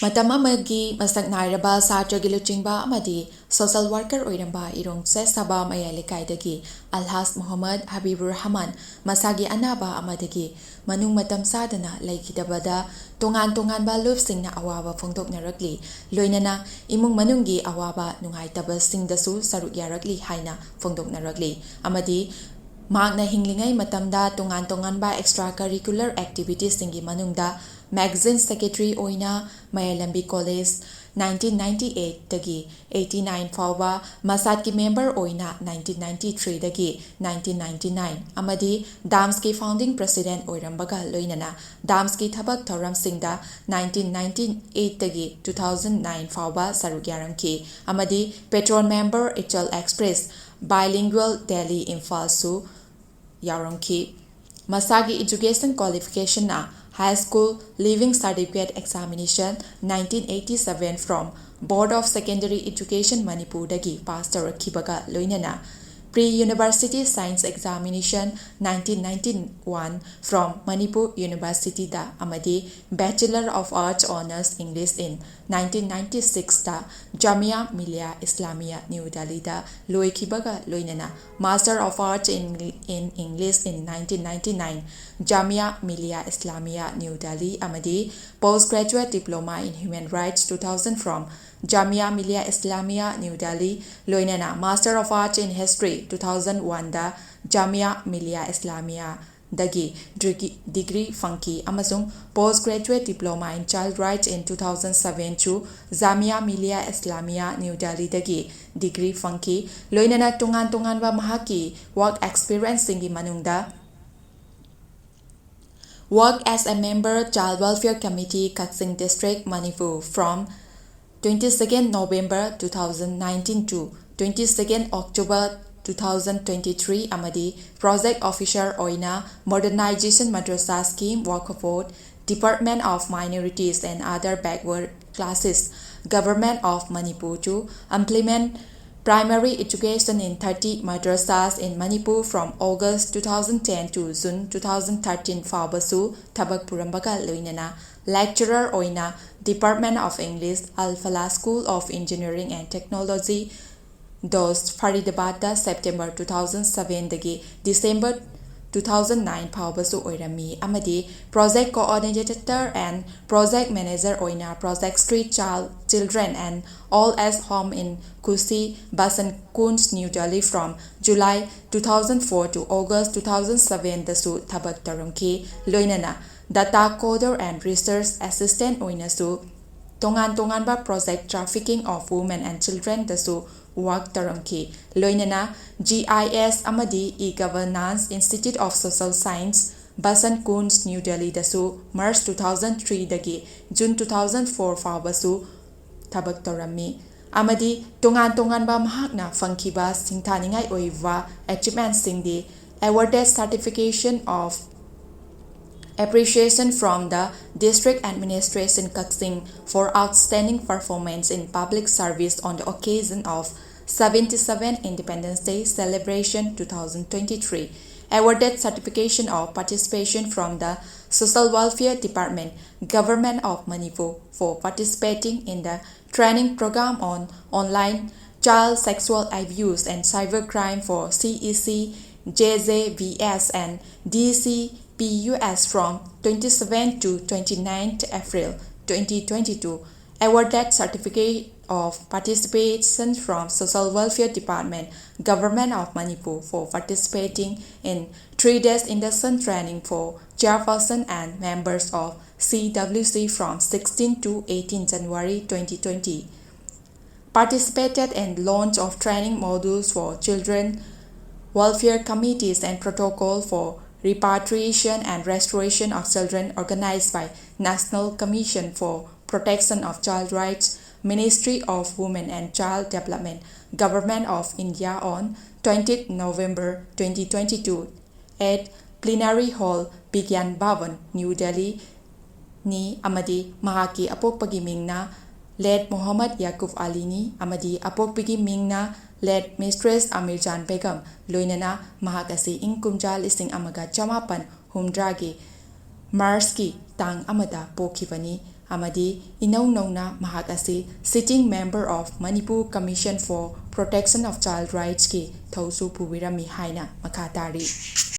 Matam Amagi Masak Nairaba Satragi Luchingba AMADI Social Worker OIRAMBA ERONG CHESABA MAYAI LEIKAI Alhaj MOHAMMAD Habibur Rahman MASAGI ANABA AMADAGI MANUNG MATAM CHADANA LEIKHIDABADA TONGANBA SINGNA AWABA Fongdoknarakli LOINANA IMUNG MANUNGI AWABA NUNGAITABA SINGDASU SARUK YARAKLI HAINA FONGDOKNARAKLI AMADI Magna Hinglingai Matamda Tonganba extracurricular activities singi manungda magazine secretary oina Mayalambi College 1998 dagi 89 fawba Masatki member oina 1993 dagi 1999 amadi Damski founding president oirambaga loinana Damski thabak thoram singda 1998 dagi 2009 fawba sarugyaramki amadi patron member Ichal Express bilingual Delhi Imphal su Yaronki Masagi education qualification na high school living certificate examination 1987 from Board of Secondary Education Manipur dagi pastor kibaga loinana pre-university science examination 1991 from Manipur University da amadi Bachelor of Arts Honors English in 1996 da Jamia Millia Islamia New Delhi da Leikhidabada loinana Master of Arts in English in 1999 Jamia Millia Islamia New Delhi amadi Postgraduate Diploma in Human Rights 2000 from Jamia Millia Islamia New Delhi loinana Master of Arts in History 2001 da Jamia Millia Islamia dagi degree funky amasung postgraduate diploma in child rights in 2007 to Jamia Millia Islamia New Delhi dagi degree funky loinana tungan-tunganba mahaki work experience singi manungda work as a member Child Welfare Committee Kaksing District Manipur from 22nd November 2019 to 22nd October 2023 amadi project officer oina modernization madrasa scheme workforce Department of Minorities and Other Backward Classes Government of Manipur to implement primary education in 30 madrasas in Manipur from August 2010 to June 2013 fawbasu thabak purambaga loinana lecturer oina Department of English Al-Falah School of Engineering and Technology Dost Faridabada September 2007 dagi December 2009 fawbasu oirami amadi project coordinator and project manager oina Project Street Children and All as Home in Kusi Basan Kunz New Delhi from July 2004 to August 2007 dasu thabak tarumki loinana data coder and research assistant oina su tonganba project trafficking of women and children dasu work taramki loinana GIS amadi e-governance Institute of Social Science Basan Kunz New Delhi dasu March 2003 dagi June 2004 fawbasu thabak tarami amadi tonganba mahakna fangkiba singthaningai oiwa achievement singdi awarded certification of appreciation from the District Administration Kaksing for outstanding performance in public service on the occasion of 77th Independence Day celebration 2023. Awarded certification of participation from the Social Welfare Department, Government of Manipur for participating in the training program on online child sexual abuse and cybercrime for CEC, JJVS and DCPUS from 27 to 29 April 2022. Awarded certificate of participation from Social Welfare Department, Government of Manipur for participating in 3 days induction training for chairperson and members of CWC from 16 to 18 January 2020. Participated in launch of training modules for children welfare committees and protocol for repatriation and restoration of children organized by National Commission for Protection of Child Rights, Ministry of Women and Child Development, Government of India on 20 November 2022 at Plenary Hall Bigyan Bhavan, New Delhi ni amadi mahaki apokpagi mingna late Muhammad Yaqub Ali ni amadi apokpagi mingna late Mistress Amirjan Begum loinana mahakasi ingkumjal ising amaga chamapan humdragi Marski tang amada pokibani amadi inau nauna mahak asi sitting member of Manipur Commission for Protection of Child Rights ki thausu pubirami haina makha tari.